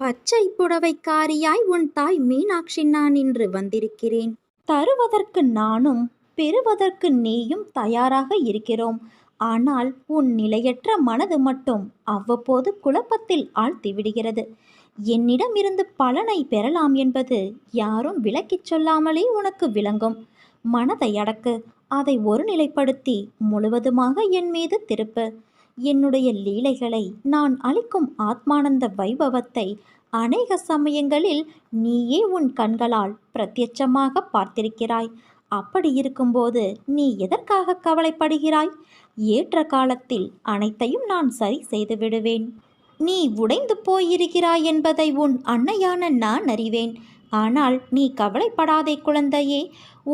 பச்சை புடவைக்காரியாய் உன் தாய் மீனாட்சி நான் இன்று வந்திருக்கிறேன். தருவதற்கு நானும் பெறுவதற்கு நீயும் தயாராக இருக்கிறோம். ஆனால் உன் நிலையற்ற மனது மட்டும் அவ்வப்போது குழப்பத்தில் ஆழ்த்தி விடுகிறது. என்னிடமிருந்து பலனை பெறலாம் என்பது யாரும் விளக்கிச் சொல்லாமலே உனக்கு விளங்கும். மனதை அடக்கு, அதை ஒருநிலைப்படுத்தி முழுவதுமாக என் மீது திருப்பு. என்னுடைய லீலைகளை, நான் அளிக்கும் ஆத்மானந்த வைபவத்தை அநேக சமயங்களில் நீயே உன் கண்களால் பிரத்யட்சமாக பார்த்திருக்கிறாய். அப்படி இருக்கும்போது நீ எதற்காக கவலைப்படுகிறாய்? ஏற்ற காலத்தில் அனைத்தையும் நான் சரி செய்து விடுவேன். நீ உடைந்து போயிருக்கிறாய் என்பதை உன் அன்னையான நான் அறிவேன். ஆனால் நீ கவலைப்படாதே குழந்தையே.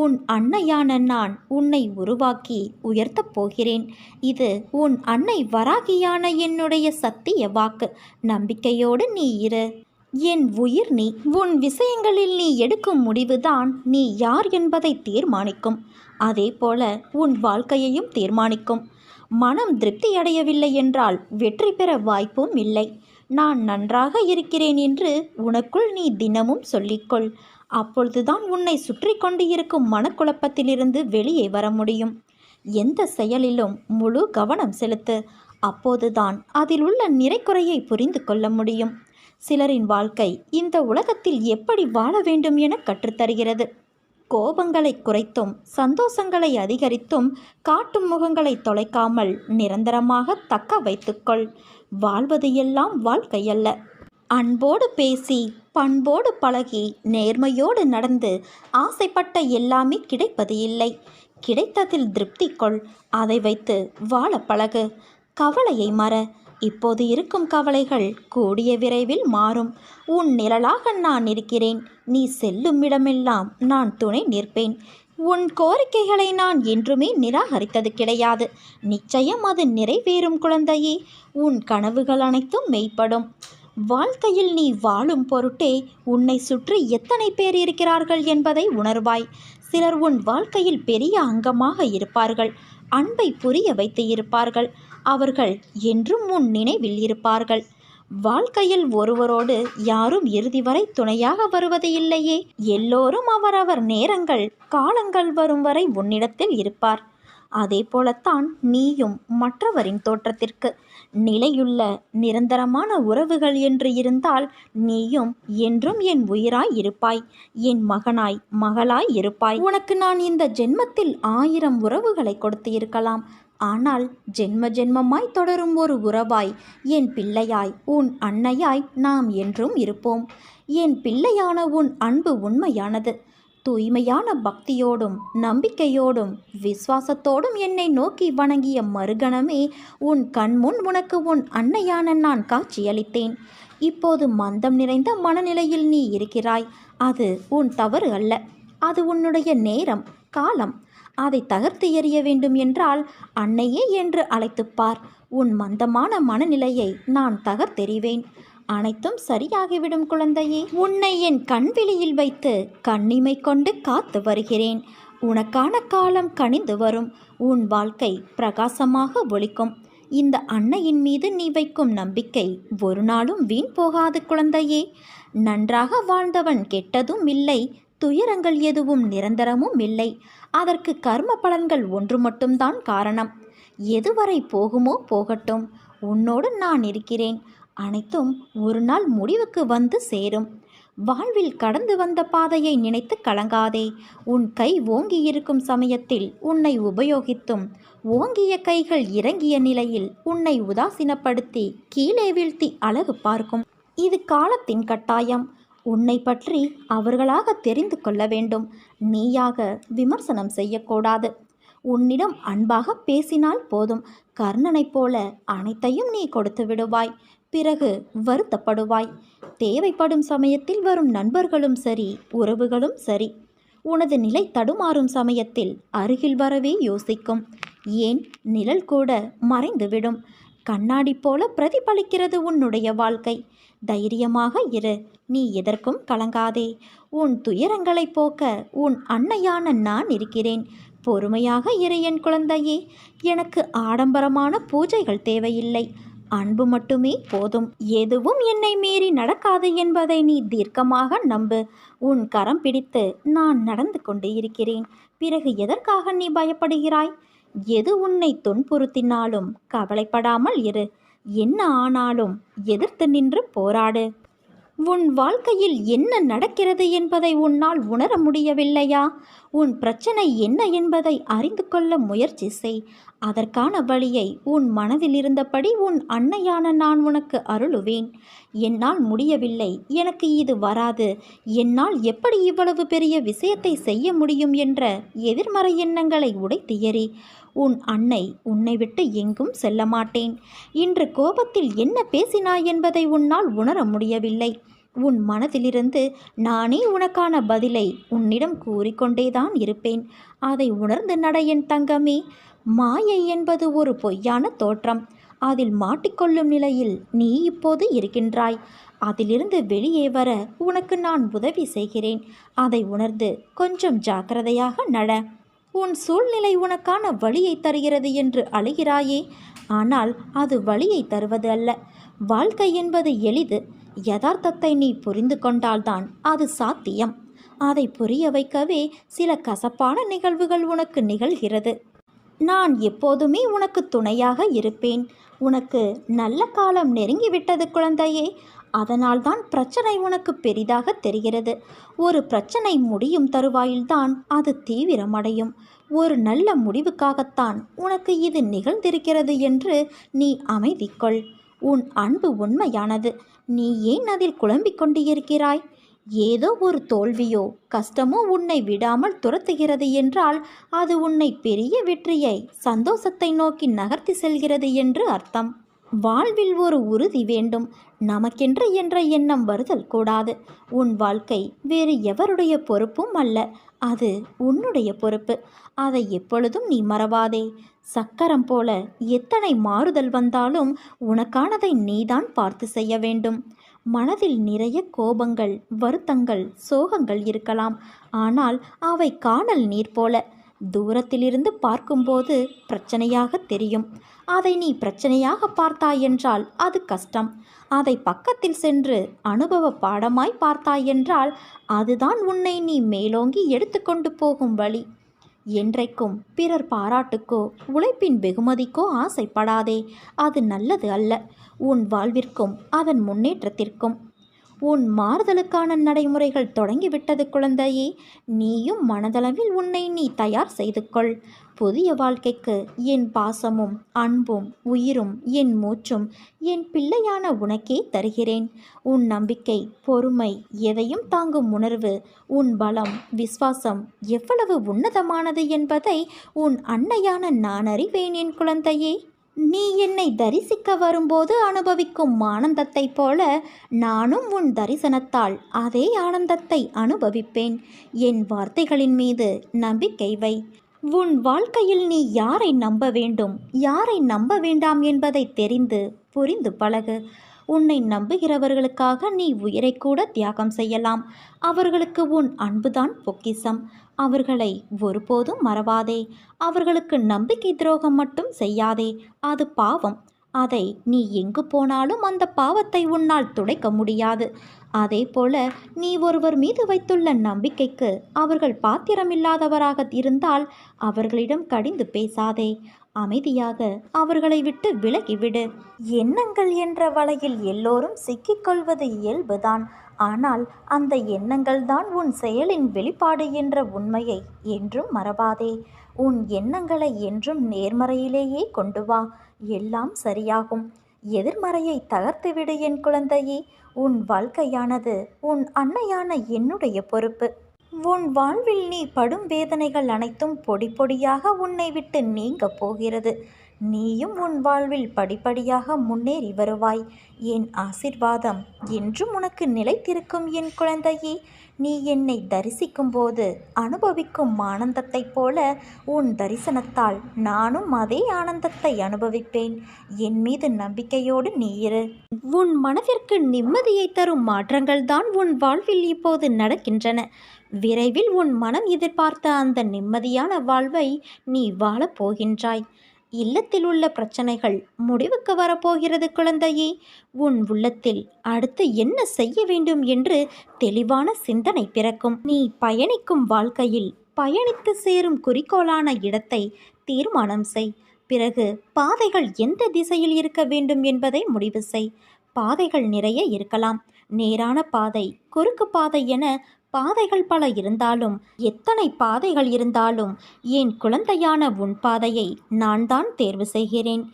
உன் அன்னையான நான் உன்னை உருவாக்கி உயர்த்தப் போகிறேன். இது உன் அன்னை வராகியான என்னுடைய சத்திய வாக்கு. நம்பிக்கையோடு நீ இரு. என் உயிர் நீ. உன் விஷயங்களில் நீ எடுக்கும் முடிவுதான் நீ யார் என்பதை தீர்மானிக்கும். அதே போல உன் வாழ்க்கையையும் தீர்மானிக்கும். மனம் திருப்தியடையவில்லை என்றால் வெற்றி பெற வாய்ப்பும் இல்லை. நான் நன்றாக இருக்கிறேன் என்று உனக்குள் நீ தினமும் சொல்லிக்கொள். அப்பொழுதுதான் உன்னை சுற்றி கொண்டு இருக்கும் மனக்குழப்பத்திலிருந்து வெளியே வர முடியும். எந்த செயலிலும் முழு கவனம் செலுத்து. அப்போதுதான் அதில் உள்ள நிறைக்குறையை புரிந்து கொள்ள முடியும். சிலரின் வாழ்க்கை இந்த உலகத்தில் எப்படி வாழ வேண்டும் என கற்றுத்தருகிறது. கோபங்களை குறைத்தும் சந்தோஷங்களை அதிகரித்தும் காட்டும் முகங்களை தொலைக்காமல் நிரந்தரமாக தக்க வைத்துக்கொள். வாழ்வது எல்லாம் வாழ்க்கையல்ல. அன்போடு பேசி, பண்போடு பழகி, நேர்மையோடு நடந்து ஆசைப்பட்ட எல்லாமே கிடைப்பது இல்லை. கிடைத்ததில் திருப்தி கொள். அதை வைத்து வாழ பழகு. கவலையை மற. இப்போது இருக்கும் கவலைகள் கூடிய விரைவில் மாறும். உன் நிழலாக நான் இருக்கிறேன். நீ செல்லும் இடமெல்லாம் நான் துணை நிற்பேன். உன் கோரிக்கைகளை நான் என்றுமே நிராகரித்தது கிடையாது. நிச்சயம் அது நிறைவேறும் குழந்தையே. உன் கனவுகள் அனைத்தும் மெய்ப்படும். வாழ்க்கையில் நீ வாழும் பொருட்டே உன்னை சுற்றி எத்தனை பேர் இருக்கிறார்கள் என்பதை உணர்வாய். சிலர் உன் வாழ்க்கையில் பெரிய அங்கமாக இருப்பார்கள். அன்பை புரிய வைத்து இருப்பார்கள். அவர்கள் என்றும் உன் நினைவில் இருப்பார்கள். வாழ்க்கையில் ஒருவரோடு யாரும் இறுதி வரை துணையாக வருவது இல்லையே. எல்லோரும் அவரவர் நேரங்கள், காலங்கள் வரும் வரை உன்னிடத்தில் இருப்பார். அதே போலத்தான் நீயும் மற்றவரின் தோற்றத்திற்கு நிலையுள்ள நிரந்தரமான உறவுகள் என்று இருந்தால் நீயும் என்றும் என் உயிராய் இருப்பாய். என் மகனாய், மகளாய் இருப்பாய். உனக்கு நான் இந்த ஜென்மத்தில் 1000 உறவுகளை கொடுத்து இருக்கலாம். ஆனால் ஜென்ம ஜென்மமாய் தொடரும் ஒரு உறவாய், என் பிள்ளையாய், உன் அன்னையாய் நாம் என்றும் இருப்போம். என் பிள்ளையான உன் அன்பு உண்மையானது. தூய்மையான பக்தியோடும் நம்பிக்கையோடும் விசுவாசத்தோடும் என்னை நோக்கி வணங்கிய மறுகணமே உன் கண்முன் உனக்கு உன் அன்னையான நான் காட்சியளித்தேன். இப்போது மந்தம் நிறைந்த மனநிலையில் நீ இருக்கிறாய். அது உன் தவறு அல்ல. அது உன்னுடைய நேரம், காலம். அதை தகர்த்து எறிய வேண்டும் என்றால் அன்னையே என்று அழைத்துப்பார். உன் மந்தமான மனநிலையை நான் தகர்த்தெறிவேன். அனைத்தும் சரியாகிவிடும் குழந்தையே. உன்னை என் கண்வெளியில் வைத்து கண்ணிமை கொண்டு காத்து வருகிறேன். உனக்கான காலம் கனிந்து வரும். உன் வாழ்க்கை பிரகாசமாக ஒளிக்கும். இந்த அன்னையின் மீது நீ வைக்கும் நம்பிக்கை ஒரு நாளும் வீண் போகாது குழந்தையே. நன்றாக வாழ்ந்தவன் கெட்டதும் இல்லை. துயரங்கள் எதுவும் நிரந்தரமும் இல்லை. அதற்கு கர்ம பலன்கள் ஒன்று மட்டும்தான் காரணம். எதுவரை போகுமோ போகட்டும். உன்னோடு நான் இருக்கிறேன். அனைத்தும் ஒரு நாள் முடிவுக்கு வந்து சேரும். வாழ்வில் கடந்து வந்த பாதையை நினைத்து கலங்காதே. உன் கை ஓங்கி இருக்கும் சமயத்தில் உன்னை உபயோகித்தும், ஓங்கிய கைகள் இறங்கிய நிலையில் உன்னை உதாசீனப்படுத்தி கீழே வீழ்த்தி அழகு பார்க்கும். இது காலத்தின் கட்டாயம். உன்னை பற்றி அவர்களாக தெரிந்து கொள்ள வேண்டும். நீயாக விமர்சனம் செய்யக்கூடாது. உன்னிடம் அன்பாக பேசினால் போதும். கர்ணனைப் போல அனைத்தையும் நீ கொடுத்து விடுவாய். பிறகு வருத்தப்படுவாய். தேவைப்படும் சமயத்தில் வரும் நண்பர்களும் சரி, உறவுகளும் சரி, உனது நிலை தடுமாறும் சமயத்தில் அருகில் வரவே யோசிக்கும். ஏன், நிழல் கூட மறைந்துவிடும். கண்ணாடி போல பிரதிபலிக்கிறது உன்னுடைய வாழ்க்கை. தைரியமாக இரு. நீ எதற்கும் கலங்காதே. உன் துயரங்களை போக்க உன் அன்னையான நான் இருக்கிறேன். பொறுமையாக இரு என் குழந்தையே. எனக்கு ஆடம்பரமான பூஜைகள் தேவையில்லை. அன்பு மட்டுமே போதும். எதுவும் என்னை மீறி நடக்காது என்பதை நீ தீர்க்கமாக நம்பு. உன் கரம் பிடித்து நான் நடந்து கொண்டு இருக்கிறேன். பிறகு எதற்காக நீ பயப்படுகிறாய்? எது உன்னை துன்புறுத்தினாலும் கவலைப்படாமல் இரு. என்ன ஆனாலும் எதிர்த்து நின்று போராடு. உன் வாழ்க்கையில் என்ன நடக்கிறது என்பதை உன்னால் உணர முடியவில்லையா? உன் பிரச்சனை என்ன என்பதை அறிந்து கொள்ள முயற்சி செய். அதற்கான வழியை உன் மனதில் இருந்தபடி உன் அன்னையான நான் உனக்கு அருளுவேன். என்னால் முடியவில்லை, எனக்கு இது வராது, என்னால் எப்படி இவ்வளவு பெரிய விஷயத்தை செய்ய முடியும் என்ற எதிர்மறை எண்ணங்களை உடைத்து எறி. உன் அன்னை உன்னை விட்டு எங்கும் செல்ல மாட்டேன். இன்று கோபத்தில் என்ன பேசினாய் என்பதை உன்னால் உணர முடியவில்லை. உன் மனதிலிருந்து நானே உனக்கான பதிலை உன்னிடம் கூறிக்கொண்டேதான் இருப்பேன். அதை உணர்ந்து நட என் தங்கமே. மாயை என்பது ஒரு பொய்யான தோற்றம். அதில் மாட்டிக்கொள்ளும் நிலையில் நீ இப்போது இருக்கின்றாய். அதிலிருந்து வெளியே வர உனக்கு நான் உதவி செய்கிறேன். அதை உணர்ந்து கொஞ்சம் ஜாக்கிரதையாக நட. உன் சூழ்நிலை உனக்கான வழியை தருகிறது என்று அழுகிறாயே, ஆனால் அது வழியை தருவது அல்ல. வாழ்க்கை என்பது எளிது. யதார்த்தத்தை நீ புரிந்து கொண்டால்தான் அது சாத்தியம். அதை புரிய வைக்கவே சில கசப்பான நிகழ்வுகள் உனக்கு நிகழ்கிறது. நான் எப்போதுமே உனக்கு துணையாக இருப்பேன். உனக்கு நல்ல காலம் நெருங்கிவிட்டது குழந்தையே. அதனால்தான் பிரச்சனை உனக்கு பெரிதாக தெரிகிறது. ஒரு பிரச்சனை முடியும் தருவாயில்தான் அது தீவிரமடையும். ஒரு நல்ல முடிவுக்காகத்தான் உனக்கு இது நிகழ்ந்திருக்கிறது என்று நீ அமைதி கொள். உன் அன்பு உண்மையானது. நீ ஏன் அதில் குழம்பிக் கொண்டு இருக்கிறாய்? ஏதோ ஒரு தோல்வியோ கஷ்டமோ உன்னை விடாமல் துரத்துகிறது என்றால் அது உன்னை பெரிய வெற்றியை, சந்தோஷத்தை நோக்கி நகர்த்தி செல்கிறது என்று அர்த்தம். வாழ்வில் ஒரு உறுதி வேண்டும். நமக்கென்று என்ற எண்ணம் வருதல் கூடாது. உன் வாழ்க்கை வேறு எவருடைய பொறுப்பும் அல்ல, அது உன்னுடைய பொறுப்பு. அதை எப்பொழுதும் நீ மறவாதே. சக்கரம் போல எத்தனை மாறுதல் வந்தாலும் உனக்கானதை நீதான் பார்த்து செய்ய வேண்டும். மனதில் நிறைய கோபங்கள், வருத்தங்கள், சோகங்கள் இருக்கலாம். ஆனால் அவை காணல் நீர் போல தூரத்திலிருந்து பார்க்கும்போது பிரச்சனையாக தெரியும். அதை நீ பிரச்சனையாக பார்த்தாய் என்றால் அது கஷ்டம். அதை பக்கத்தில் சென்று அனுபவ பாடமாய் பார்த்தாய் என்றால் அதுதான் உன்னை நீ மேலோங்கி எடுத்துக்கொண்டு போகும் வழி. என்றைக்கும் பிறர் பாராட்டுக்கோ உழைப்பின் வெகுமதிக்கோ ஆசைப்படாதே. அது நல்லது அல்ல, உன் வாழ்விற்கும் அதன் முன்னேற்றத்திற்கும். உன் மாறுதலுக்கான நடைமுறைகள் தொடங்கிவிட்டது குழந்தையே. நீயும் மனதளவில் உன்னை நீ தயார் செய்து கொள். புதிய வாழ்க்கைக்கு என் பாசமும் அன்பும் உயிரும் என் மூச்சும் என் பிள்ளையான உனக்கே தருகிறேன். உன் நம்பிக்கை, பொறுமை, எதையும் தாங்கும் உணர்வு, உன் பலம், விசுவாசம் எவ்வளவு உன்னதமானது என்பதை உன் அன்னையான நான் அறிவேன் என் குழந்தையே. நீ என்னை தரிசிக்க வரும்போது அனுபவிக்கும் ஆனந்தத்தை போல நானும் உன் தரிசனத்தால் அதே ஆனந்தத்தை அனுபவிப்பேன். என் வார்த்தைகளின் மீது நம்பிக்கை வை. உன் வாழ்க்கையில் நீ யாரை நம்ப வேண்டும், யாரை நம்ப வேண்டாம் என்பதை தெரிந்து புரிந்து பழகு. உன்னை நம்புகிறவர்களுக்காக நீ உயிரை கூட தியாகம் செய்யலாம். அவர்களுக்கு உன் அன்புதான் பொக்கிஷம். அவர்களை ஒருபோதும் மறவாதே. அவர்களுக்கு நம்பிக்கை துரோகம் மட்டும் செய்யாதே. அது பாவம். அதை நீ எங்கு போனாலும் அந்த பாவத்தை உன்னால் துடைக்க முடியாது. அதே போல நீ ஒருவர் மீது வைத்துள்ள நம்பிக்கைக்கு அவர்கள் பாத்திரமில்லாதவராக இருந்தால் அவர்களிடம் கடிந்து பேசாதே. அமைதியாக அவர்களை விட்டு விலகிவிடு. எண்ணங்கள் என்ற வலையில் எல்லோரும் சிக்கிக்கொள்வது இயல்புதான். ஆனால் அந்த எண்ணங்கள் தான் உன் செயலின் வெளிப்பாடு என்ற உண்மையை என்றும் மறவாதே. உன் எண்ணங்களை என்றும் நேர்மறையிலேயே கொண்டு வா. எல்லாம் சரியாகும். எதிர்மறையை தகர்த்துவிடு என் குழந்தையே. உன் வாழ்க்கையானது உன் அன்னையான என்னுடைய பொறுப்பு. உன் வாழ்வில் நீ படும் வேதனைகள் அனைத்தும் பொடி பொடியாக உன்னை விட்டு நீங்க போகிறது. நீயும் உன் வாழ்வில் படிப்படியாக முன்னேறி வருவாய். என் ஆசிர்வாதம் என்றும் உனக்கு நிலைத்திருக்கும் என் குழந்தையே. நீ என்னை தரிசிக்கும் போது அனுபவிக்கும் ஆனந்தத்தைப் போல உன் தரிசனத்தால் நானும் அதே ஆனந்தத்தை அனுபவிப்பேன். என் மீது நம்பிக்கையோடு நீ இரு. உன் மனதிற்கு நிம்மதியை தரும் மாற்றங்கள் தான் உன் வாழ்வில் இப்போது நடக்கின்றன. விரைவில் உன் மனம் எதிர்பார்த்த அந்த நிம்மதியான வாழ்வை நீ வாழப் போகின்றாய். இல்லத்தில் உள்ள பிரச்சனைகள் முடிவுக்கு வரப்போகிறது குழந்தையே. உன் உள்ளத்தில் அடுத்து என்ன செய்ய வேண்டும் என்று தெளிவான சிந்தனை பிறக்கும். நீ பயணிக்கும் வாழ்க்கையில் பயணித்து சேரும் குறிக்கோளான இடத்தை தீர்மானம் செய். பிறகு பாதைகள் எந்த திசையில் இருக்க வேண்டும் என்பதை முடிவு செய். பாதைகள் நிறைய இருக்கலாம். நேரான பாதை, குறுக்கு பாதை என பாதைகள் பல இருந்தாலும், எத்தனை பாதைகள் இருந்தாலும் என் குழந்தையான உன் பாதையை நான் தான் தேர்வு செய்கிறேன்.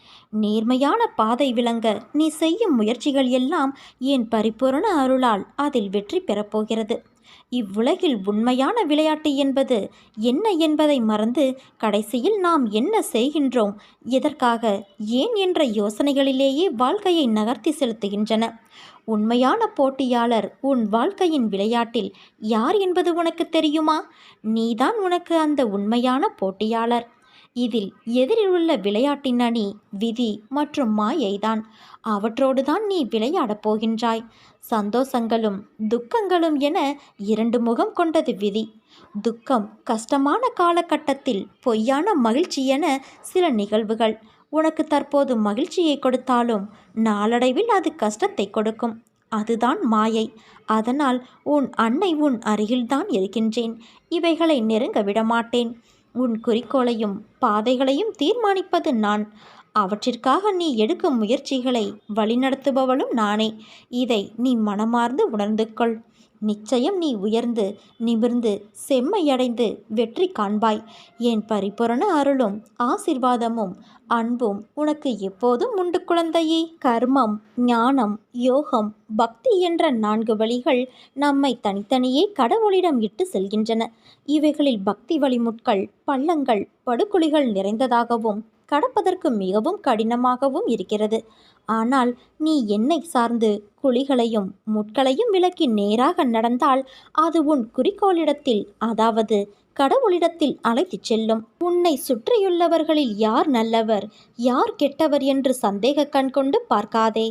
நேர்மையான பாதை விளங்க நீ செய்யும் முயற்சிகள் எல்லாம் என் பரிபூரண அருளால் அதில் வெற்றி பெறப்போகிறது. இவ்வுலகில் உண்மையான விளையாட்டு என்பது என்ன என்பதை மறந்து கடைசியில் நாம் என்ன செய்கின்றோம், எதற்காக, ஏன் என்ற யோசனைகளிலேயே வாழ்க்கையை நகர்த்தி செலுத்துகின்றன. உண்மையான போட்டியாளர் உன் வாழ்க்கையின் விளையாட்டில் யார் என்பது உனக்கு தெரியுமா? நீதான் உனக்கு அந்த உண்மையான போட்டியாளர். இதில் எதிரில் உள்ள விளையாட்டின் அணி விதி மற்றும் மாயைதான். அவற்றோடுதான் நீ விளையாடப் போகின்றாய். சந்தோஷங்களும் துக்கங்களும் என இரண்டு முகம் கொண்டது விதி. துக்கம் கஷ்டமான காலகட்டத்தில் பொய்யான மகிழ்ச்சி என சில நிகழ்வுகள் உனக்கு தற்போது மகிழ்ச்சியை கொடுத்தாலும் நாளடைவில் அது கஷ்டத்தை கொடுக்கும். அதுதான் மாயை. அதனால் உன் அன்னை உன் அருகில்தான் இருக்கின்றேன். இவைகளை நெருங்க விடமாட்டேன். உன் குறிக்கோளையும் பாதைகளையும் தீர்மானிப்பது நான். அவற்றிற்காக நீ எடுக்கும் முயற்சிகளை வழிநடத்துபவளும் நானே. இதை நீ மனமார்ந்து உணர்ந்து கொள். நிச்சயம் நீ உயர்ந்து நிமிர்ந்து செம்மையடைந்து வெற்றி காண்பாய். என் பரிபூரண அருளும் ஆசிர்வாதமும் அன்பும் உனக்கு எப்போதும் உண்டு குழந்தையே. கர்மம், ஞானம், யோகம், பக்தி என்ற 4 வழிகள் நம்மை தனித்தனியே கடவுளிடம் இட்டு செல்கின்றன. இவைகளில் பக்தி வழிமுட்கள் பள்ளங்கள் படுகுழிகள் நிறைந்ததாகவும் கடப்பதற்கு மிகவும் கடினமாகவும் இருக்கிறது. ஆனால் நீ என்னை சார்ந்து குழிகளையும் முட்களையும் விலக்கி நேராக நடந்தால் அது உன் குறிக்கோளிடத்தில், அதாவது கடவுளிடத்தில் அழைத்துச் செல்லும். உன்னை சுற்றியுள்ளவர்களில் யார் நல்லவர் யார் கெட்டவர் என்று சந்தேக கண் கொண்டு பார்க்காதே.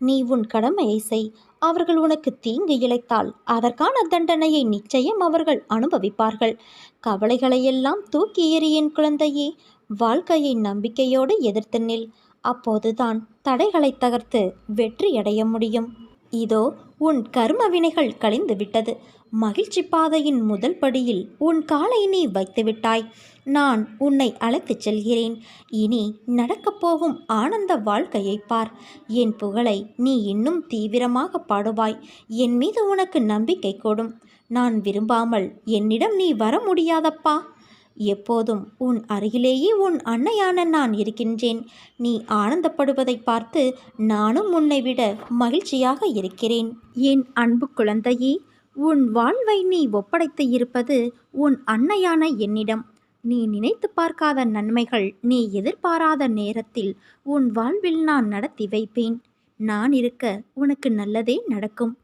நீ உன் கடமையை செய். அவர்கள் உனக்கு தீங்கு இழைத்தால் அதற்கான தண்டனையை நிச்சயம் அவர்கள் அனுபவிப்பார்கள். கவலைகளையெல்லாம் தூக்கி எறியேன் குழந்தையே. வாழ்க்கையை நம்பிக்கையோடு எதிர்த்து நில். அப்போதுதான் தடைகளை தகர்த்து வெற்றியடைய முடியும். இதோ உன் கர்ம வினைகள் கழிந்து விட்டது. மகிழ்ச்சி பாதையின் முதல் படியில் உன் காலை நீ வைத்துவிட்டாய். நான் உன்னை அழைத்துச் செல்கிறேன். இனி நடக்கப் போகும் ஆனந்த வாழ்க்கையை பார். என் புகழை நீ இன்னும் தீவிரமாக பாடுவாய். என் மீது உனக்கு நம்பிக்கை கொடும். நான் விரும்பாமல் என்னிடம் நீ வர முடியாதப்பா. எப்போதும் உன் அருகிலேயே உன் அன்னையான நான் இருக்கின்றேன். நீ ஆனந்தப்படுவதை பார்த்து நானும் உன்னை விட மகிழ்ச்சியாக இருக்கிறேன். என் அன்பு குழந்தையே, உன் வாழ்வை நீ ஒப்படைத்து இருப்பது உன் அன்னையான என்னிடம். நீ நினைத்து பார்க்காத நன்மைகள் நீ எதிர்பாராத நேரத்தில் உன் வாழ்வில் நான் நடத்தி வைப்பேன். நான் இருக்க உனக்கு நல்லதே நடக்கும்.